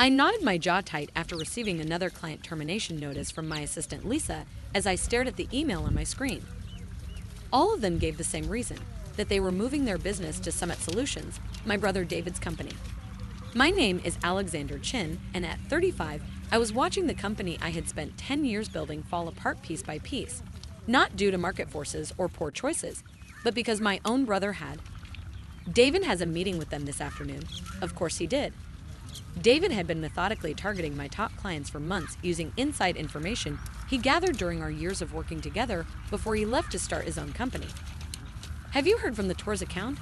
I nodded my jaw tight after receiving another client termination notice from my assistant Lisa as I stared at the email on my screen. All of them gave the same reason, that they were moving their business to Summit Solutions, my brother David's company. My name is Alexander Chin, and at 35, I was watching the company I had spent 10 years building fall apart piece by piece, not due to market forces or poor choices, but because my own brother had. David has a meeting with them this afternoon. Of course he did. David had been methodically targeting my top clients for months using inside information he gathered during our years of working together before he left to start his own company. Have you heard from the Tours account?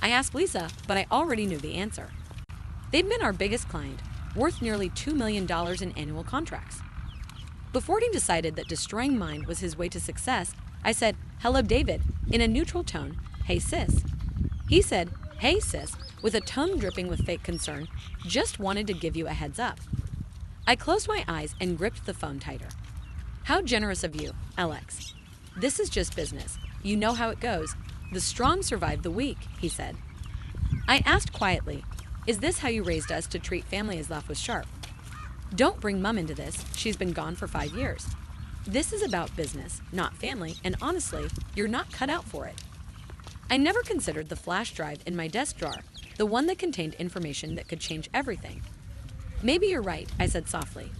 I asked Lisa, but I already knew the answer. They've been our biggest client, worth nearly $2 million in annual contracts. Before he decided that destroying mine was his way to success, I said, "Hello, David," in a neutral tone. "Hey, sis." He said, "Hey, sis," with a tone dripping with fake concern. "Just wanted to give you a heads up." I closed my eyes and gripped the phone tighter. "How generous of you, Alex. This is just business. You know how it goes. The strong survive the weak," he said. I asked quietly, "Is this how you raised us to treat family as life was sharp?" "Don't bring Mum into this. She's been gone for 5 years. This is about business, not family, and honestly, you're not cut out for it." I never considered the flash drive in my desk drawer, the one that contained information that could change everything. "Maybe you're right," I said softly.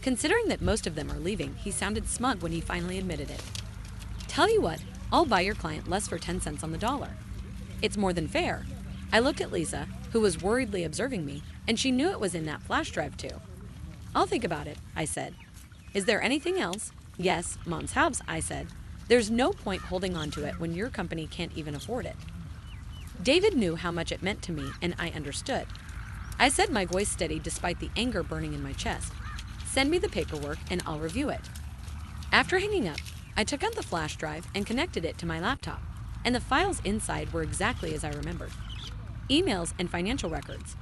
Considering that most of them are leaving, he sounded smug when he finally admitted it. "Tell you what, I'll buy your client less for 10 cents on the dollar. It's more than fair." I looked at Lisa, who was worriedly observing me, and she knew it was in that flash drive too. "I'll think about it," I said. "Is there anything else?" "Yes, Mom's house," I said. "There's no point holding on to it when your company can't even afford it." David knew how much it meant to me, and I understood. I said, my voice steady despite the anger burning in my chest. "Send me the paperwork and I'll review it." After hanging up, I took out the flash drive and connected it to my laptop, and the files inside were exactly as I remembered. Emails and financial records.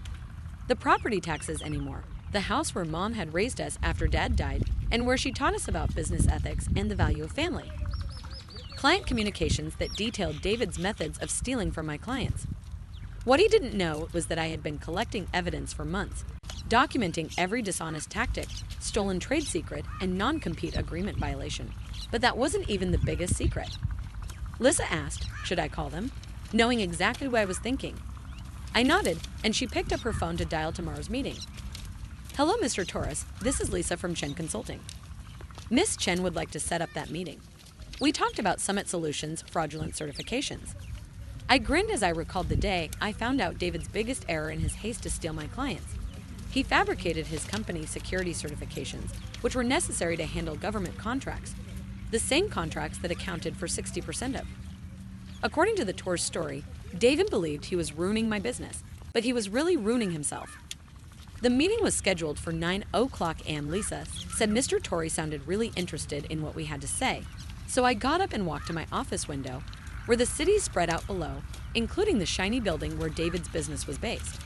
The property taxes anymore, the house where Mom had raised us after Dad died, and where she taught us about business ethics and the value of family. Client communications that detailed David's methods of stealing from my clients. What he didn't know was that I had been collecting evidence for months, documenting every dishonest tactic, stolen trade secret, and non-compete agreement violation. But that wasn't even the biggest secret. Lisa asked, should I call them, knowing exactly what I was thinking. I nodded, and she picked up her phone to dial tomorrow's meeting. "Hello, Mr. Torres. This is Lisa from Chen Consulting. Miss Chen would like to set up that meeting. We talked about Summit Solutions fraudulent certifications." I grinned as I recalled the day I found out David's biggest error in his haste to steal my clients. He fabricated his company's security certifications, which were necessary to handle government contracts, the same contracts that accounted for 60% of. According to the tour's story, David believed he was ruining my business, but he was really ruining himself. The meeting was scheduled for 9:00 a.m. Lisa said Mr. Torrey sounded really interested in what we had to say, so I got up and walked to my office window, where the city spread out below, including the shiny building where David's business was based.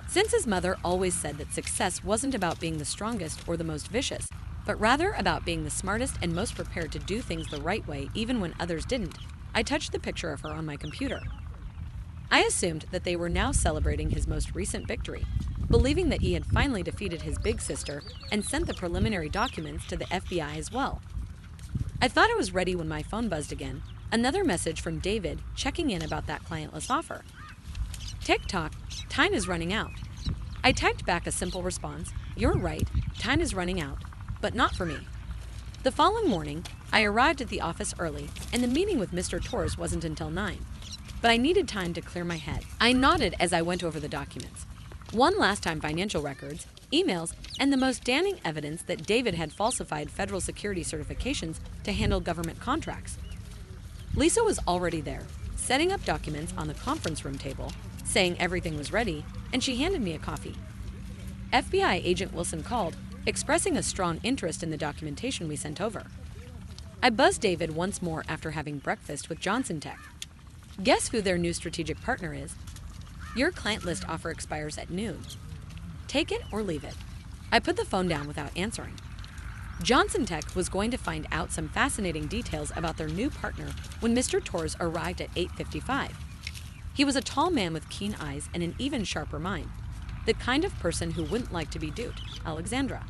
Since his mother always said that success wasn't about being the strongest or the most vicious, but rather about being the smartest and most prepared to do things the right way even when others didn't, I touched the picture of her on my computer. I assumed that they were now celebrating his most recent victory, believing that he had finally defeated his big sister and sent the preliminary documents to the FBI as well. I thought I was ready when my phone buzzed again, another message from David checking in about that clientless offer. "Tick-tock, time is running out." I typed back a simple response, "You're right, time is running out, but not for me." The following morning, I arrived at the office early, and the meeting with Mr. Torres wasn't until 9. But I needed time to clear my head. I nodded as I went over the documents. One last time financial records, emails, and the most damning evidence that David had falsified federal security certifications to handle government contracts. Lisa was already there, setting up documents on the conference room table, saying everything was ready, and she handed me a coffee. FBI agent Wilson called, expressing a strong interest in the documentation we sent over. I buzzed David once more after having breakfast with Johnson Tech. Guess who their new strategic partner is? "Your client list offer expires at noon. Take it or leave it." I put the phone down without answering. Johnson Tech was going to find out some fascinating details about their new partner when Mr. Torres arrived at 8:55. He was a tall man with keen eyes and an even sharper mind. the kind of person who wouldn't like to be duped, Alexandra.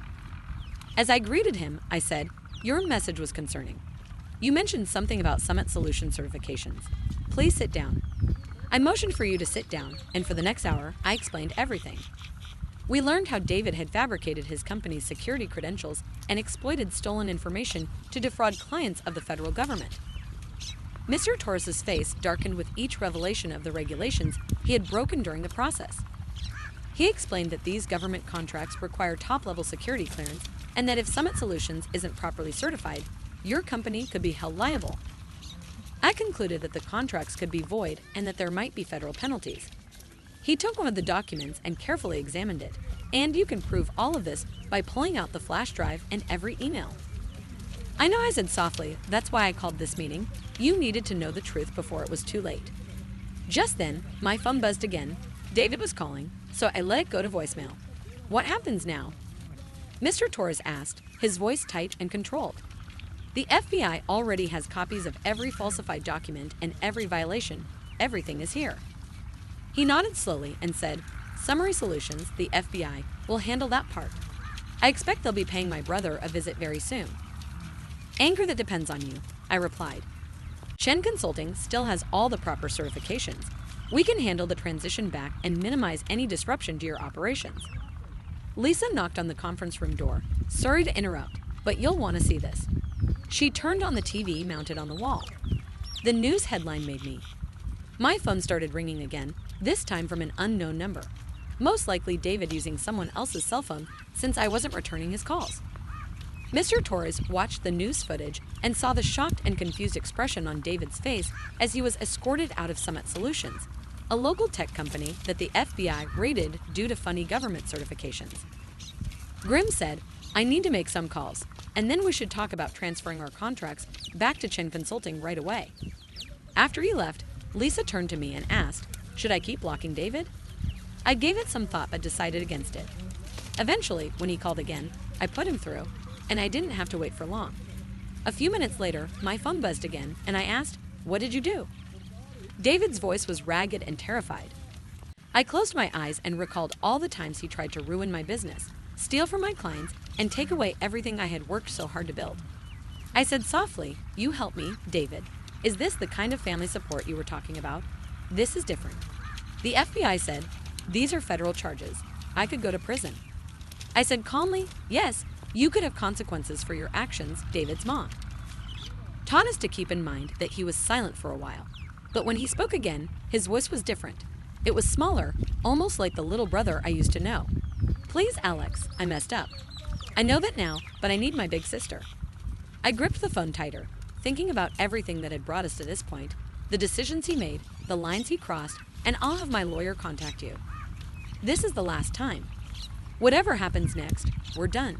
As I greeted him, I said, "Your message was concerning. You mentioned something about Summit Solution certifications. Please sit down." I motioned for you to sit down, and for the next hour, I explained everything. We learned how David had fabricated his company's security credentials and exploited stolen information to defraud clients of the federal government. Mr. Torres's face darkened with each revelation of the regulations he had broken during the process. He explained that these government contracts require top-level security clearance and that if Summit Solutions isn't properly certified, your company could be held liable. I concluded that the contracts could be void and that there might be federal penalties. He took one of the documents and carefully examined it, and you can prove all of this by pulling out the flash drive and every email. I know I said softly, that's why I called this meeting. You needed to know the truth before it was too late. Just then, my phone buzzed again. David was calling, so I let it go to voicemail. What happens now? Mr. Torres asked, his voice tight and controlled. The FBI already has copies of every falsified document and every violation. Everything is here. He nodded slowly and said, Summary Solutions, the FBI, will handle that part. I expect they'll be paying my brother a visit very soon. Anger that depends on you, I replied. Chen Consulting still has all the proper certifications. We can handle the transition back and minimize any disruption to your operations. Lisa knocked on the conference room door. Sorry to interrupt, but you'll want to see this. She turned on the TV mounted on the wall. The news headline made me. My phone started ringing again, this time from an unknown number. Most likely David using someone else's cell phone since I wasn't returning his calls. Mr. Torres watched the news footage and saw the shocked and confused expression on David's face as he was escorted out of Summit Solutions, a local tech company that the FBI raided due to funny government certifications. Grimm said, I need to make some calls, and then we should talk about transferring our contracts back to Chen Consulting right away. After he left, Lisa turned to me and asked, should I keep blocking David? I gave it some thought but decided against it. Eventually, when he called again, I put him through, and I didn't have to wait for long. A few minutes later, my phone buzzed again, and I asked, what did you do? David's voice was ragged and terrified. I closed my eyes and recalled all the times he tried to ruin my business, steal from my clients, and take away everything I had worked so hard to build. I said softly, you help me, David. Is this the kind of family support you were talking about? This is different. The FBI said, these are federal charges. I could go to prison. I said calmly, yes, you could have consequences for your actions, David's mom. Taught us to keep in mind that he was silent for a while. But when he spoke again, his voice was different. It was smaller, almost like the little brother I used to know. Please, Alex, I messed up. I know that now, but I need my big sister. I gripped the phone tighter, thinking about everything that had brought us to this point, the decisions he made, the lines he crossed, and I'll have my lawyer contact you. This is the last time. Whatever happens next, we're done.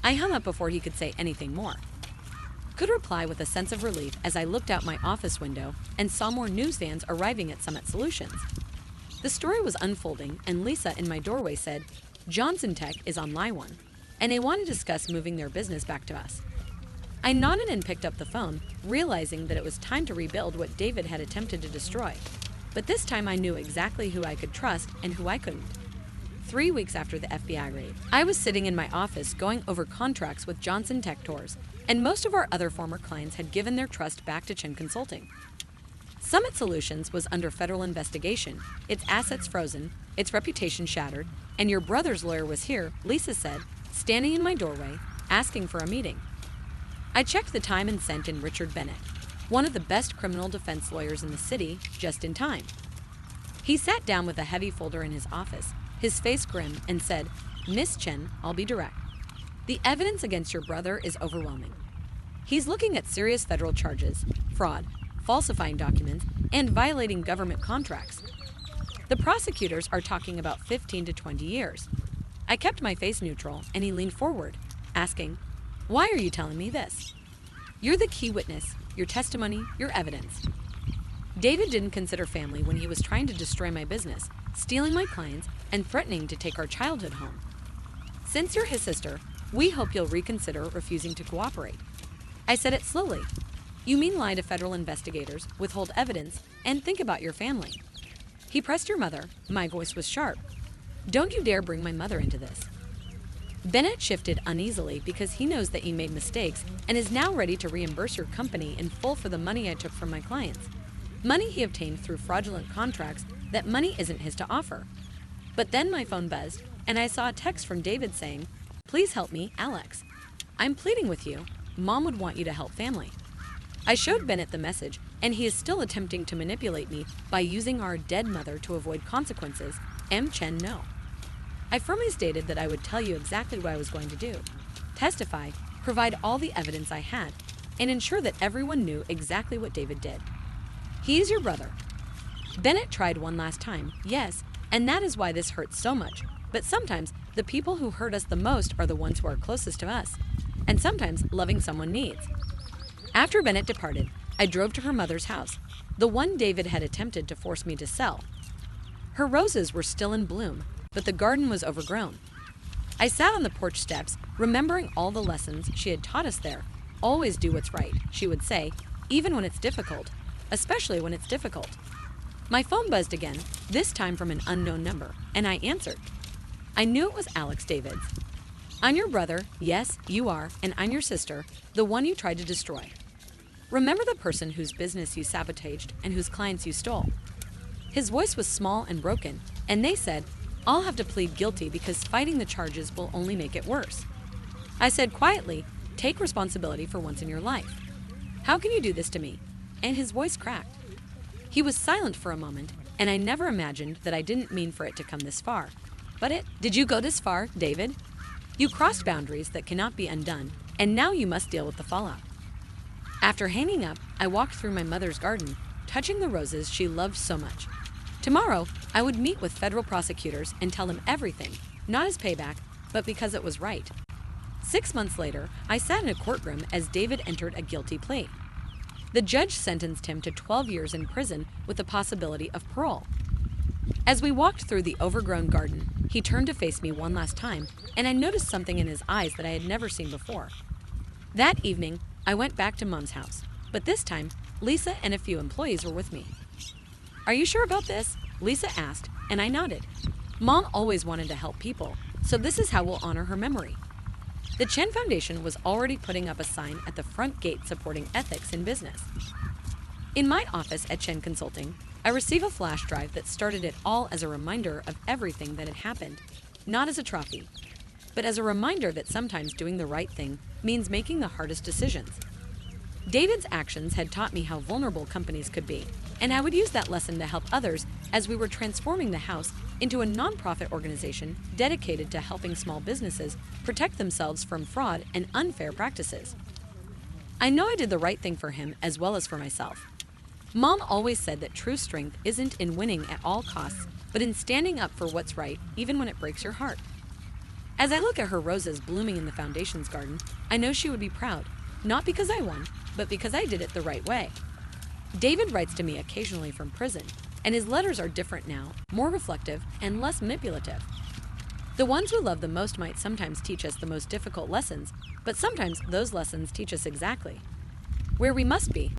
I hung up before he could say anything more. Could reply with a sense of relief as I looked out my office window and saw more news vans arriving at Summit Solutions. The story was unfolding, and Lisa in my doorway said, Johnson Tech is on line 1, and they want to discuss moving their business back to us. I nodded and picked up the phone, realizing that it was time to rebuild what David had attempted to destroy. But this time I knew exactly who I could trust and who I couldn't. 3 weeks after the FBI raid, I was sitting in my office going over contracts with Johnson Tech Tours, and most of our other former clients had given their trust back to Chen Consulting. Summit Solutions was under federal investigation, its assets frozen, its reputation shattered, and your brother's lawyer was here, Lisa said, standing in my doorway, asking for a meeting. I checked the time and sent in Richard Bennett, one of the best criminal defense lawyers in the city, just in time. He sat down with a heavy folder in his office, his face grim, and said, Miss Chen, I'll be direct. The evidence against your brother is overwhelming. He's looking at serious federal charges, fraud, falsifying documents, and violating government contracts. The prosecutors are talking about 15 to 20 years. I kept my face neutral, and he leaned forward, asking, why are you telling me this? You're the key witness, your testimony, your evidence. David didn't consider family when he was trying to destroy my business, stealing my clients, and threatening to take our childhood home. Since you're his sister, we hope you'll reconsider refusing to cooperate. I said it slowly. You mean lie to federal investigators, withhold evidence, and think about your family. He pressed your mother. My voice was sharp. Don't you dare bring my mother into this." Bennett shifted uneasily because he knows that he made mistakes and is now ready to reimburse your company in full for the money I took from my clients. Money he obtained through fraudulent contracts that money isn't his to offer. But then my phone buzzed, and I saw a text from David saying, "Please help me, Alex. I'm pleading with you. Mom would want you to help family." I showed Bennett the message, and he is still attempting to manipulate me by using our dead mother to avoid consequences. Chen, no. I firmly stated that I would tell you exactly what I was going to do, testify, provide all the evidence I had, and ensure that everyone knew exactly what David did. He is your brother. Bennett tried one last time, yes, and that is why this hurts so much. But sometimes the people who hurt us the most are the ones who are closest to us, and sometimes loving someone needs. After Bennett departed, I drove to her mother's house, the one David had attempted to force me to sell. Her roses were still in bloom, but the garden was overgrown. I sat on the porch steps, remembering all the lessons she had taught us there. "Always do what's right," she would say, even when it's difficult, especially when it's difficult. My phone buzzed again, this time from an unknown number, and I answered. I knew it was Alex Davids. "I'm your brother, yes, you are, and I'm your sister, the one you tried to destroy. Remember the person whose business you sabotaged and whose clients you stole?" His voice was small and broken, and they said, "I'll have to plead guilty because fighting the charges will only make it worse." I said quietly, "Take responsibility for once in your life. How can you do this to me?" And his voice cracked. He was silent for a moment, and I never imagined that I didn't mean for it to come this far. But did you go this far, David? You crossed boundaries that cannot be undone, and now you must deal with the fallout. After hanging up, I walked through my mother's garden, touching the roses she loved so much. Tomorrow, I would meet with federal prosecutors and tell them everything, not as payback, but because it was right. 6 months later, I sat in a courtroom as David entered a guilty plea. The judge sentenced him to 12 years in prison with the possibility of parole. As we walked through the overgrown garden, he turned to face me one last time, and I noticed something in his eyes that I had never seen before. That evening, I went back to Mom's house, but this time, Lisa and a few employees were with me. "Are you sure about this?" Lisa asked, and I nodded. Mom always wanted to help people, so this is how we'll honor her memory. The Chen Foundation was already putting up a sign at the front gate supporting ethics in business. In my office at Chen Consulting, I receive a flash drive that started it all as a reminder of everything that had happened, not as a trophy, but as a reminder that sometimes doing the right thing means making the hardest decisions. David's actions had taught me how vulnerable companies could be, and I would use that lesson to help others as we were transforming the house into a nonprofit organization dedicated to helping small businesses protect themselves from fraud and unfair practices. I know I did the right thing for him as well as for myself. Mom always said that true strength isn't in winning at all costs, but in standing up for what's right even when it breaks your heart. As I look at her roses blooming in the foundation's garden, I know she would be proud, not because I won, but because I did it the right way. David writes to me occasionally from prison, and his letters are different now, more reflective and less manipulative. The ones we love the most might sometimes teach us the most difficult lessons, but sometimes those lessons teach us exactly where we must be